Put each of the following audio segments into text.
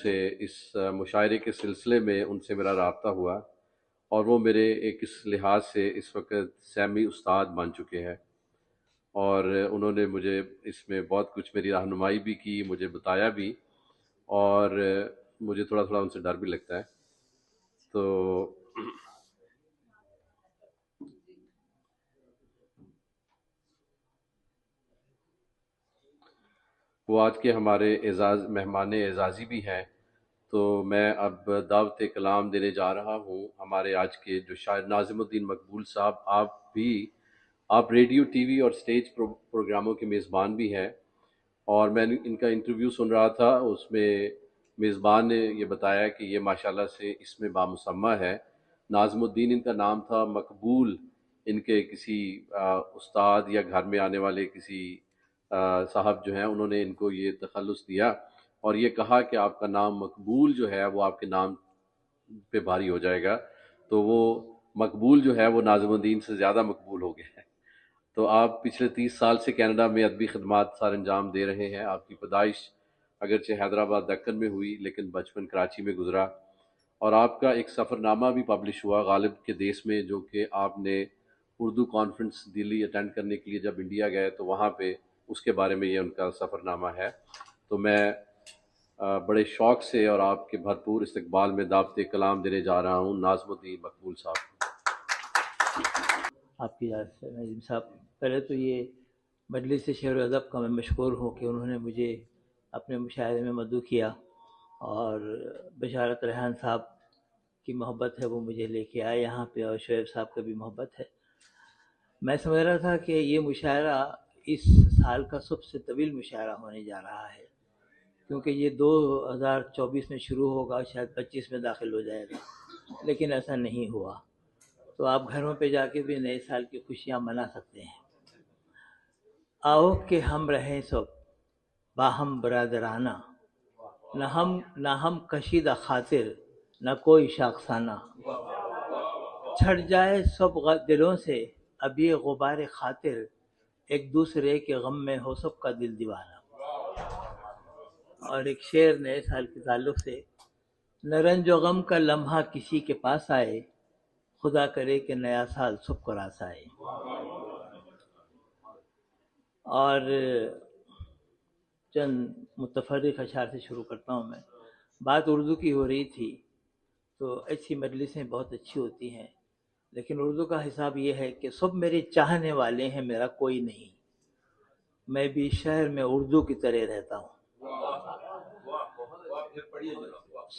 سے اس مشاعرے کے سلسلے میں ان سے میرا رابطہ ہوا، اور وہ میرے ایک اس لحاظ سے اس وقت سیمی استاد بن چکے ہیں، اور انہوں نے مجھے اس میں بہت کچھ میری رہنمائی بھی کی، مجھے بتایا بھی، اور مجھے تھوڑا تھوڑا ان سے ڈر بھی لگتا ہے۔ تو وہ آج کے ہمارے مہمان اعزازی بھی ہیں، تو میں اب دعوت کلام دینے جا رہا ہوں ہمارے آج کے جو شاعر ناظم الدین مقبول صاحب۔ آپ ریڈیو، ٹی وی اور سٹیج پروگراموں کے میزبان بھی ہیں، اور میں نے ان کا انٹرویو سن رہا تھا، اس میں میزبان نے یہ بتایا کہ یہ ماشاءاللہ سے اس میں بامسمہ ہے۔ ناظم الدین ان کا نام تھا، مقبول ان کے کسی استاد یا گھر میں آنے والے کسی صاحب جو ہیں انہوں نے ان کو یہ تخلص دیا اور یہ کہا کہ آپ کا نام مقبول جو ہے وہ آپ کے نام پہ بھاری ہو جائے گا، تو وہ مقبول جو ہے وہ ناظم الدین سے زیادہ مقبول ہو گیا ہے۔ تو آپ پچھلے 30 سال سے کینیڈا میں ادبی خدمات سر انجام دے رہے ہیں۔ آپ کی پیدائش اگرچہ حیدرآباد دکن میں ہوئی لیکن بچپن کراچی میں گزرا، اور آپ کا ایک سفر نامہ بھی پبلش ہوا غالب کے دیس میں، جو کہ آپ نے اردو کانفرنس دلی اٹینڈ کرنے کے لیے جب انڈیا گئے تو وہاں پہ اس کے بارے میں یہ ان کا سفر نامہ ہے۔ تو میں بڑے شوق سے اور آپ کے بھرپور استقبال میں دعوت کلام دینے جا رہا ہوں ناظم الدین مقبول صاحب۔ آپ کی اجازت سے نظیم صاحب، پہلے تو یہ مجلس شعر و ادب کا میں مشکور ہوں کہ انہوں نے مجھے اپنے مشاعرے میں مدعو کیا، اور بشارت ریحان صاحب کی محبت ہے وہ مجھے لے کے آئے یہاں پہ، اور شعیب صاحب کا بھی محبت ہے۔ میں سمجھ رہا تھا کہ یہ مشاعرہ اس سال کا سب سے طویل مشاعرہ ہونے جا رہا ہے، کیونکہ یہ 2024 میں شروع ہوگا، شاید 25 میں داخل ہو جائے گا، لیکن ایسا نہیں ہوا۔ تو آپ گھروں پہ جا کے بھی نئے سال کی خوشیاں منا سکتے ہیں۔ آؤ کہ ہم رہیں سب باہم برادرانہ، نہ ہم کشیدہ خاطر نہ کوئی شاخسانہ، چھٹ جائے سب دلوں سے اب یہ غبار خاطر، ایک دوسرے کے غم میں ہو سب کا دل دیوانہ۔ اور ایک شعر نئے سال کے تعلق سے، نہ رنج و غم کا لمحہ کسی کے پاس آئے، خدا کرے کہ نیا سال سب کو راس آئے۔ اور چند متفرق اشعار سے شروع کرتا ہوں میں۔ بات اردو کی ہو رہی تھی، تو ایسی مجلسیں بہت اچھی ہوتی ہیں، لیکن اردو کا حساب یہ ہے کہ سب میرے چاہنے والے ہیں، میرا کوئی نہیں، میں بھی شہر میں اردو کی طرح رہتا ہوں۔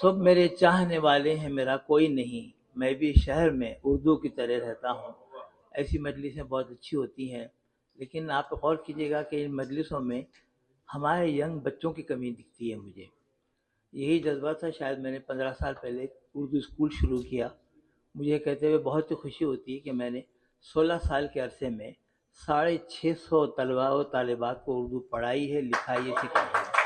سب میرے چاہنے والے ہیں، میرا کوئی نہیں، میں بھی شہر میں اردو کی طرح رہتا ہوں۔ ایسی مجلسیں بہت اچھی ہوتی ہیں، لیکن آپ غور کیجیے گا کہ ان مجلسوں میں ہمارے ینگ بچوں کی کمی دکھتی ہے مجھے۔ یہی جذبہ تھا، شاید میں نے 15 سال پہلے اردو اسکول شروع کیا، مجھے کہتے ہوئے بہت خوشی ہوتی ہے کہ میں نے 16 سال کے عرصے میں 650 طلباء و طالبات کو اردو پڑھائی ہے، لکھائی ہے، سکھائی ہے۔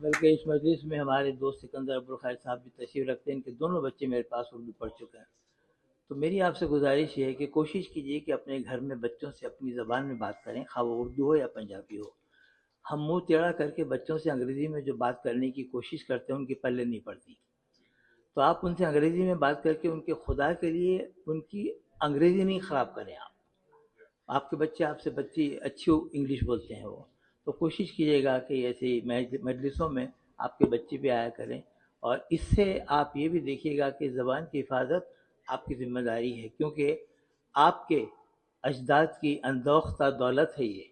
بلکہ اس مجلس میں ہمارے دوست سکندر ابوالخیر صاحب بھی تشریف رکھتے ہیں، ان کے دونوں بچے میرے پاس اردو پڑھ چکے ہیں۔ تو میری آپ سے گزارش یہ ہے کہ کوشش کیجیے کہ اپنے گھر میں بچوں سے اپنی زبان میں بات کریں، خواہ وہ اردو ہو یا پنجابی ہو۔ ہم منہ ٹیڑھا کر کے بچوں سے انگریزی میں جو بات کرنے کی کوشش کرتے ہیں ان کی پلے نہیں پڑتی، تو آپ ان سے انگریزی میں بات کر کے ان کے خدا کے لیے ان کی انگریزی نہیں خراب کریں۔ آپ کے بچے آپ سے اچھی انگلش بولتے ہیں، وہ تو کوشش کیجیے گا کہ ایسی مجلسوں میں آپ کے بچے بھی آیا کریں، اور اس سے آپ یہ بھی دیکھیے گا کہ زبان کی حفاظت آپ کی ذمہ داری ہے، کیونکہ آپ کے اجداد کی اندوختہ دولت ہے یہ،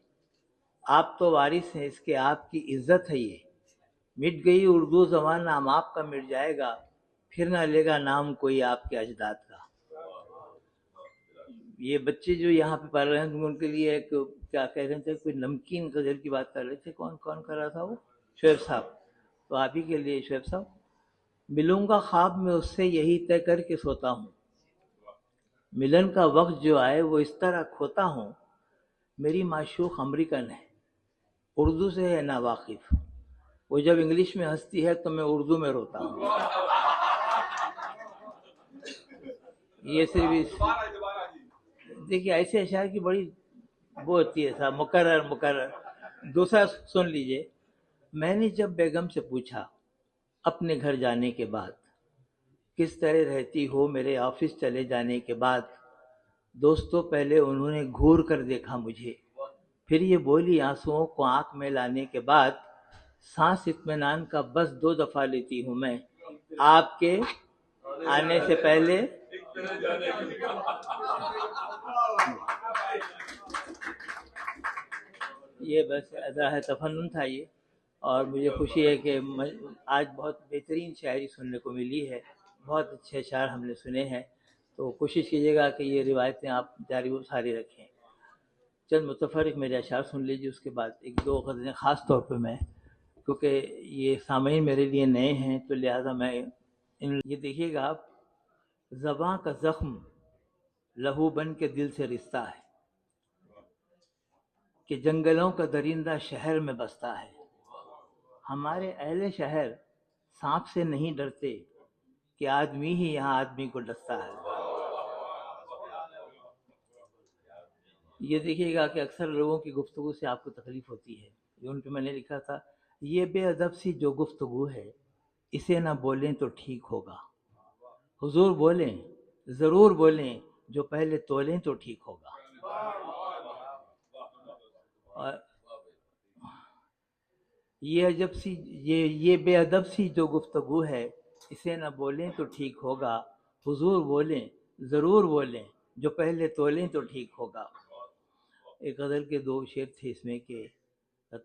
آپ تو وارث ہیں اس کے، آپ کی عزت ہے یہ۔ مٹ گئی اردو زبان، نام آپ کا مٹ جائے گا، پھر نہ لے گا نام کوئی آپ کے اجداد کا۔ یہ بچے جو یہاں پہ پڑھ رہے ہیں ان کے لیے ایک کیا کہہ رہے تھے، کوئی نمکین غزل کی بات کر رہے تھے، کون کر رہا تھا وہ؟ شعیب صاحب۔ تو آپ ہی کے لیے شعیب صاحب، ملوں گا خواب میں اس سے یہی طے کر کے سوتا ہوں، ملن کا وقت جو آئے وہ اس طرح کھوتا ہوں، میری معشوق امریکن ہے، اردو سے ہے نا واقف، وہ جب انگلش میں ہنستی ہے تو میں اردو میں روتا ہوں۔ یہ صرف دیکھیے ایسے اشعار کی بڑی وہ ہوتی ہے صاحب، مکرر۔ دوسرا سن لیجئے، میں نے جب بیگم سے پوچھا اپنے گھر جانے کے بعد کس طرح رہتی ہو میرے آفس چلے جانے کے بعد، دوستوں پہلے انہوں نے گھور کر دیکھا مجھے، پھر یہ بولی آنسوؤں کو آنکھ میں لانے کے بعد، سانس اطمینان کا بس 2 دفعہ لیتی ہوں میں، آپ کے آنے سے پہلے یہ بس ادا ہے تفنن تھا یہ. اور مجھے خوشی ہے کہ آج بہت بہترین شاعری سننے کو ملی ہے، بہت اچھے اشعار ہم نے سنے ہیں. تو کوشش کیجیے گا کہ یہ روایتیں آپ جاری و ساری رکھیں. چند متفرق میرے اشعار سن لیجیے، اس کے بعد 1-2 غزلیں خاص طور پہ میں، کیونکہ یہ سامعین میرے لیے نئے ہیں تو لہٰذا میں یہ دیکھیے گا آپ، زباں کا زخم لہو بن کے دل سے رستا ہے کہ جنگلوں کا درندہ شہر میں بستا ہے. ہمارے اہل شہر سانپ سے نہیں ڈرتے کہ آدمی ہی یہاں آدمی کو ڈستا ہے. یہ دیکھیے گا کہ اکثر لوگوں کی گفتگو سے آپ کو تکلیف ہوتی ہے. ان پہ میں نے لکھا تھا، یہ بے ادب سی جو گفتگو ہے اسے نہ بولیں تو ٹھیک ہوگا، حضور بولیں ضرور بولیں جو پہلے تولیں تو ٹھیک ہوگا. اور یہ بے ادب سی جو گفتگو ہے اسے نہ بولیں تو ٹھیک ہوگا، حضور بولیں ضرور بولیں جو پہلے تولیں تو ٹھیک ہوگا. ایک غزل کے 2 شعر تھے اس میں کہ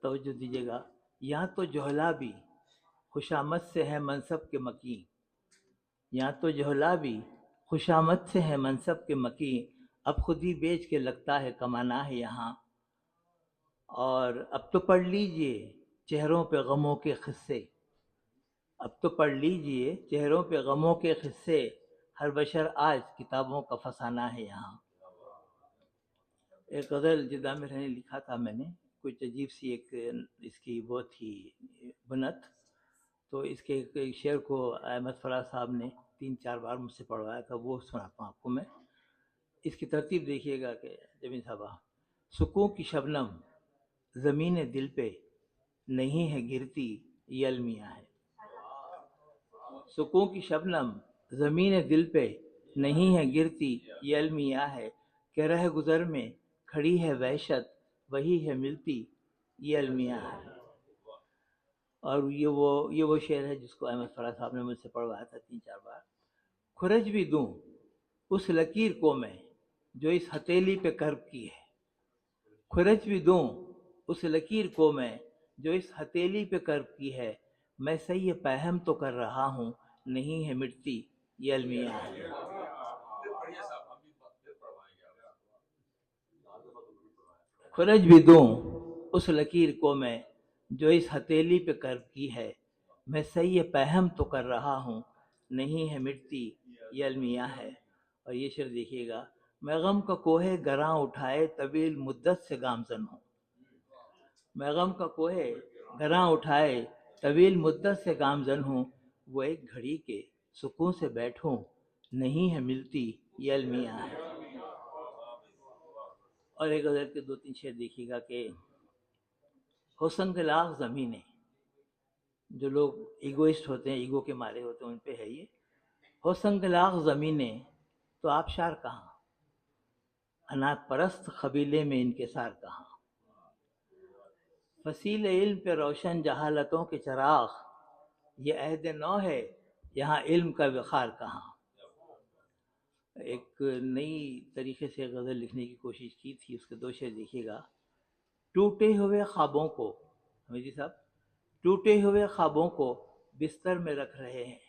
توجہ دیجیے گا، یہاں تو جوہلا بھی خوشامد سے ہے منصب کے مکین، یہاں تو جوہلا بھی خوشامد سے ہے منصب کے مکین، اب خود ہی بیچ کے لگتا ہے کمانا ہے یہاں. اور اب تو پڑھ لیجئے چہروں پہ غموں کے قصے، اب تو پڑھ لیجئے چہروں پہ غموں کے قصے، ہر بشر آج کتابوں کا فسانہ ہے یہاں. ایک غزل جدہ میں رہنے لکھا تھا میں نے، کچھ عجیب سی ایک اس کی وہ تھی بنت، تو اس کے ایک شعر کو احمد فراز صاحب نے 3-4 بار مجھ سے پڑھوایا تھا، وہ سناتا ہوں آپ کو میں. اس کی ترتیب دیکھیے گا کہ جمیل صاحبہ، سکون کی شبنم زمین دل پہ نہیں ہے گرتی یہ المیاں ہے. سکون کی شبنم زمین دل پہ نہیں ہے گرتی یہ المیاں ہے، کہ رہ گزر میں کھڑی ہے وحشت وہی ہے ملتی یہ المیاں ہے. اور یہ وہ شعر ہے جس کو احمد فراز صاحب نے مجھ سے پڑھوایا تھا 3-4 بار. کھرج بھی دوں اس لکیر کو میں جو اس ہتھیلی پہ کرب کی ہے، کھرج بھی دوں اس لکیر کو میں جو اس ہتھیلی پہ کرب کی ہے، میں سے یہ پہم تو کر رہا ہوں نہیں ہے مٹتی یہ المیاں ہے. کھرج بھی دوں اس لکیر کو میں جو اس ہتھیلی پہ کرب کی ہے، میں سے یہ پہم تو کر رہا ہوں نہیں ہے مٹتی یہ المیاں ہے. اور یہ شعر دیکھیے گا، میں غم کا کوہ گراں اٹھائے طویل مدت سے گامزن ہوں، میں غم کا کوہ گراں اٹھائے طویل مدت سے گامزن ہوں، وہ ایک گھڑی کے سکون سے بیٹھوں نہیں ہے ملتی یہ المیاں ہے. اور ایک غزل کے 2-3 شعر دیکھیے گا کہ ہو سنگلاخ زمینیں، جو لوگ ایگوئسٹ ہوتے ہیں، ایگو کے مارے ہوتے ہیں، ان پہ ہے یہ. ہو سنگلاخ زمینیں تو آبشار کہاں، اناک پرست قبیلے میں انکسار کہاں، فصیل علم پہ روشن جہالتوں کے چراغ، یہ عہد نو ہے یہاں علم کا وقار کہاں. ایک نئی طریقے سے غزل لکھنے کی کوشش کی تھی، اس کے 2 شعر دیکھیے گا. ٹوٹے ہوئے خوابوں کو، حمیدی صاحب، ٹوٹے ہوئے خوابوں کو بستر میں رکھ رہے ہیں،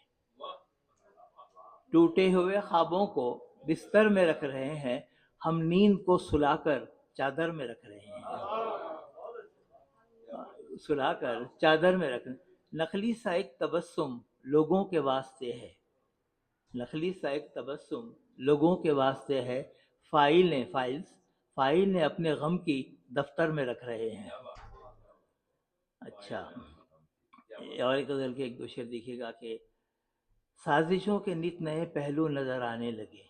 ٹوٹے ہوئے خوابوں کو بستر میں رکھ رہے ہیں، ہم نیند کو سلا کر چادر میں رکھ رہے ہیں، سلا کر چادر میں رکھ. نقلی سا ایک تبسم لوگوں کے واسطے ہے، نقلی سا ایک تبسم لوگوں کے واسطے ہے، فائل نے اپنے غم کی دفتر میں رکھ رہے ہیں. اچھا، اور ایک غزل کے 1-2 شعر دیکھیے گا کہ سازشوں کے نت نئے پہلو نظر آنے لگے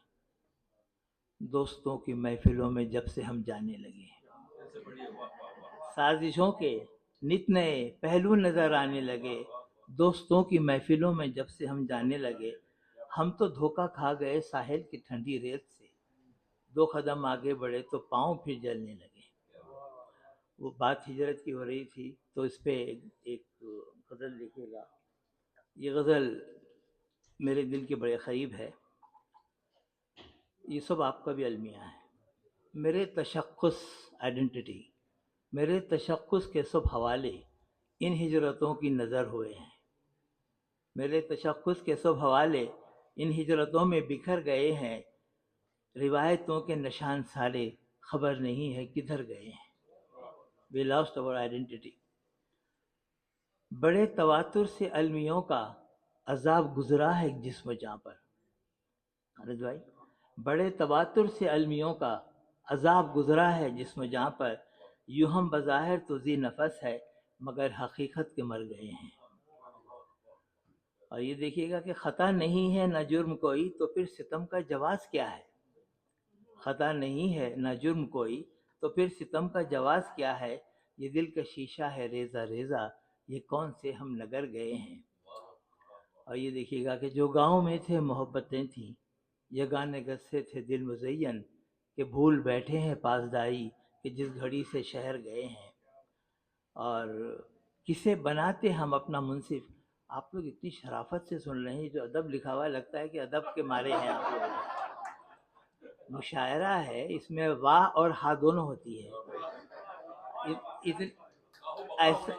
دوستوں کی محفلوں میں جب سے ہم جانے لگے. سازشوں کے نت نئے پہلو نظر آنے لگے، دوستوں کی محفلوں میں جب سے ہم جانے لگے، ہم تو دھوکہ کھا گئے ساحل کی ٹھنڈی ریت سے، 2 قدم آگے بڑھے تو پاؤں پھر جلنے لگے۔ وہ بات ہجرت کی ہو رہی تھی، تو اس پہ ایک غزل لکھے گا۔ یہ غزل میرے دل کے بڑے قریب ہے، یہ سب آپ کا بھی المیہ ہے۔ میرے تشخص آئیڈینٹی، میرے تشخص کے سب حوالے ان ہجرتوں کی نظر ہوئے ہیں، میرے تشخص کے سب حوالے ان ہجرتوں میں بکھر گئے ہیں، روایتوں کے نشان سارے خبر نہیں ہے کدھر گئے ہیں۔ We lost our identity۔ بڑے تواتر سے المیوں کا عذاب گزرا ہے جسم جاں پر، خالد بھائی، بڑے تواتر سے المیوں کا عذاب گزرا ہے جسم جاں پر، یوں ہم بظاہر تو ذی نفس ہے مگر حقیقت کے مر گئے ہیں۔ اور یہ دیکھیے گا کہ خطا نہیں ہے نہ جرم کوئی تو پھر ستم کا جواز کیا ہے، خطا نہیں ہے نہ جرم کوئی تو پھر ستم کا جواز کیا ہے، یہ دل کا شیشہ ہے ریزہ ریزہ، یہ کون سے ہم نگر گئے ہیں۔ اور یہ دیکھیے گا کہ جو گاؤں میں تھے محبتیں تھیں، یگانے گز سے تھے دل مزین، کہ بھول بیٹھے ہیں پاسداری کہ جس گھڑی سے شہر گئے ہیں۔ اور کسے بناتے ہم اپنا منصف، آپ لوگ اتنی شرافت سے سن رہے ہیں، جو ادب لکھا ہوا ہے لگتا ہے کہ ادب کے مارے ہیں آپ لوگ۔ مشاعرہ ہے، اس میں واہ اور ہا دونوں ہوتی ہے۔ ایسا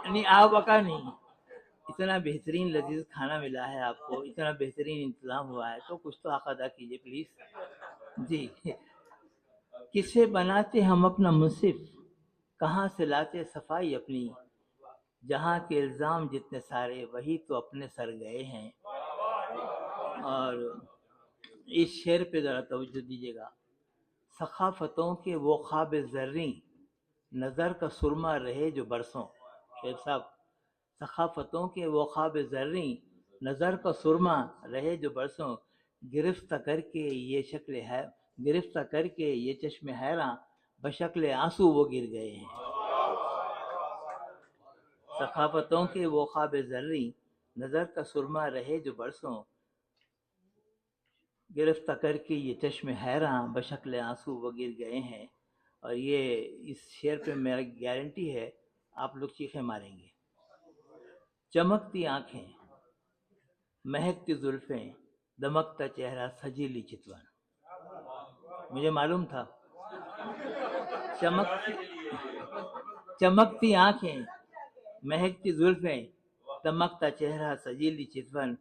نہیں، آ بکا نہیں، اتنا بہترین لذیذ کھانا ملا ہے آپ کو، اتنا بہترین انتظام ہوا ہے، تو کچھ تو حق ادا کیجیے پلیز۔ جی، کسے بناتے ہم اپنا منصف، کہاں سے لاتے صفائی اپنی، جہاں کے الزام جتنے سارے وہی تو اپنے سر گئے ہیں۔ اور اس شعر پہ ذرا توجہ دیجیے گا۔ ثقافتوں کے وہ خواب زریں، نظر کا سرما رہے جو برسوں، شعر صاحب، ثقافتوں کے وہ خواب زریں، نظر کا سرما رہے جو برسوں، گرفتہ کر کے یہ شکل ہے، گرفتہ کر کے یہ چشم حیراں، بشکل آنسو وہ گر گئے ہیں۔ ثقافتوں کے وہ خواب زریں، نظر کا سرما رہے جو برسوں، گرفتہ کر کے یہ چشم حیراں، بشکل آنسو وہ گر گئے ہیں۔ اور یہ اس شعر پہ میرا گارنٹی ہے آپ لوگ چیخیں ماریں گے۔ چمکتی آنکھیں، مہکتی زلفیں، دمکتا چہرہ سجیلی چتون، مجھے معلوم تھا۔ چمکتی آنکھیں، مہکتی زلفیں، دمکتا چہرہ سجیلی چتون،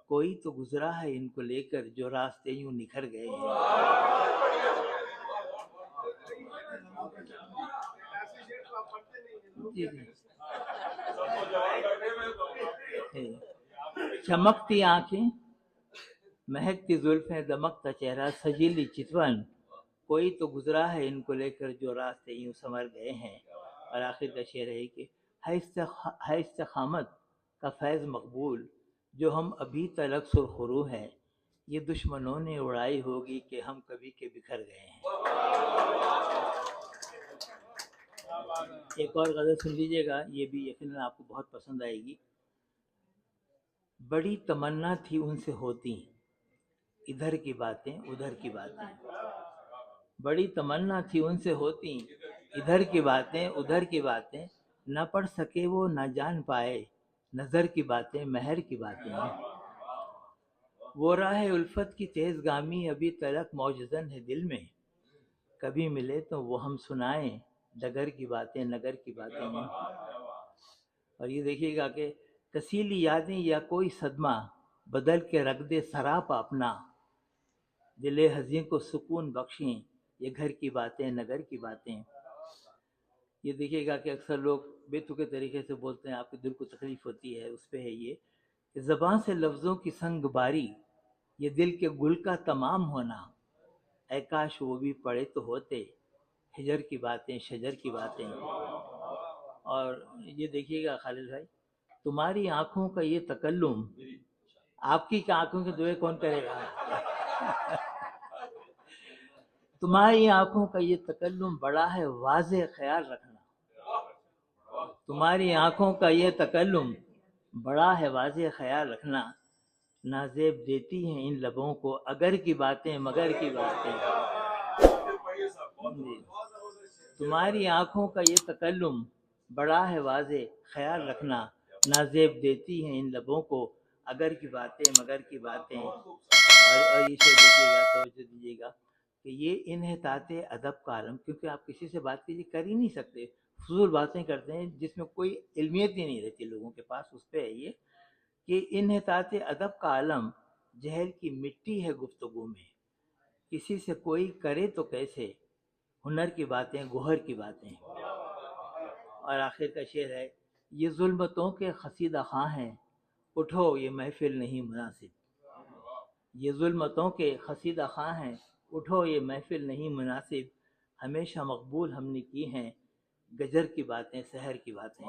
کوئی تو گزرا ہے ان کو لے کر جو راستے یوں نکھر گئے ہیں۔ جی جی، چمکتی آنکھیں، مہکتی زلفیں، دمکتا چہرہ سجیلی چتون، کوئی تو گزرا ہے ان کو لے کر جو راستے یوں سنور گئے ہیں۔ اور آخر کا شعر ہے کہ ہے استقامت کا فیض مقبول، جو ہم ابھی تلک سرخرو ہیں، یہ دشمنوں نے اڑائی ہوگی کہ ہم کبھی کے بکھر گئے ہیں۔ ایک اور غزل سن لیجیے گا، یہ بھی یقیناً آپ کو بہت پسند آئے گی۔ بڑی تمنا تھی ان سے ہوتی ادھر کی باتیں ادھر کی باتیں، بڑی تمنا تھی ان سے ہوتی ادھر کی باتیں ادھر کی باتیں، نہ پڑھ سکے وہ نہ جان پائے نظر کی باتیں مہر کی باتیں، وہ راہ الفت کی تیز گامی ابھی تلک موجزن ہے دل میں، کبھی ملے تو وہ ہم سنائیں ڈگر کی باتیں نگر کی باتیں۔ اور یہ دیکھیے گا کہ کسیلی یادیں یا کوئی صدمہ بدل کے رکھ دے سراپا اپنا، دل حزین کو سکون بخشیں یہ گھر کی باتیں نگر کی باتیں۔ یہ دیکھیے گا کہ اکثر لوگ بے تکے طریقے سے بولتے ہیں، آپ کے دل کو تکلیف ہوتی ہے، اس پہ ہے یہ کہ زبان سے لفظوں کی سنگ باری، یہ دل کے گل کا تمام ہونا، اے کاش وہ بھی پڑے تو ہوتے ہجر کی باتیں شجر کی باتیں۔ اور یہ دیکھیے گا خالد بھائی، تمہاری آنکھوں کا یہ تکلم، آپ کی آنکھوں کے دعائیں کون کرے گا؟ تمہاری آنکھوں کا یہ تکلم بڑا ہے واضح، خیال رکھنا تمہاری آنکھوں کا یہ تکلم بڑا ہے واضح، خیال رکھنا نازیب دیتی ہیں ان لبوں کو اگر کی باتیں مگر کی باتیں. جی. تمہاری آنکھوں کا یہ تکلم بڑا ہے واضح، خیال رکھنا نازیب دیتی ہیں ان لبوں کو اگر کی باتیں مگر کی باتیں. اور اسے دیکھیے گا، توجہ دیجیے گا کہ یہ انحطاط ادب کا عالم، کیونکہ آپ کسی سے بات کیجیے کر ہی نہیں سکتے، فضول باتیں کرتے ہیں جس میں کوئی علمیت ہی نہیں رہتی لوگوں کے پاس. اس پہ ہے یہ کہ انحطاط ادب کا عالم جہل کی مٹی ہے گفتگو میں، کسی سے کوئی کرے تو کیسے ہنر کی باتیں گوہر کی باتیں. اور آخر کا شعر ہے، یہ ظلمتوں کے قصیدہ خواں ہیں اٹھو یہ محفل نہیں مناسب. یہ ظلمتوں کے قصیدہ خواں ہیں اٹھو یہ محفل نہیں مناسب. ہمیشہ مقبول ہم نے کی ہیں گجر کی باتیں سحر کی باتیں.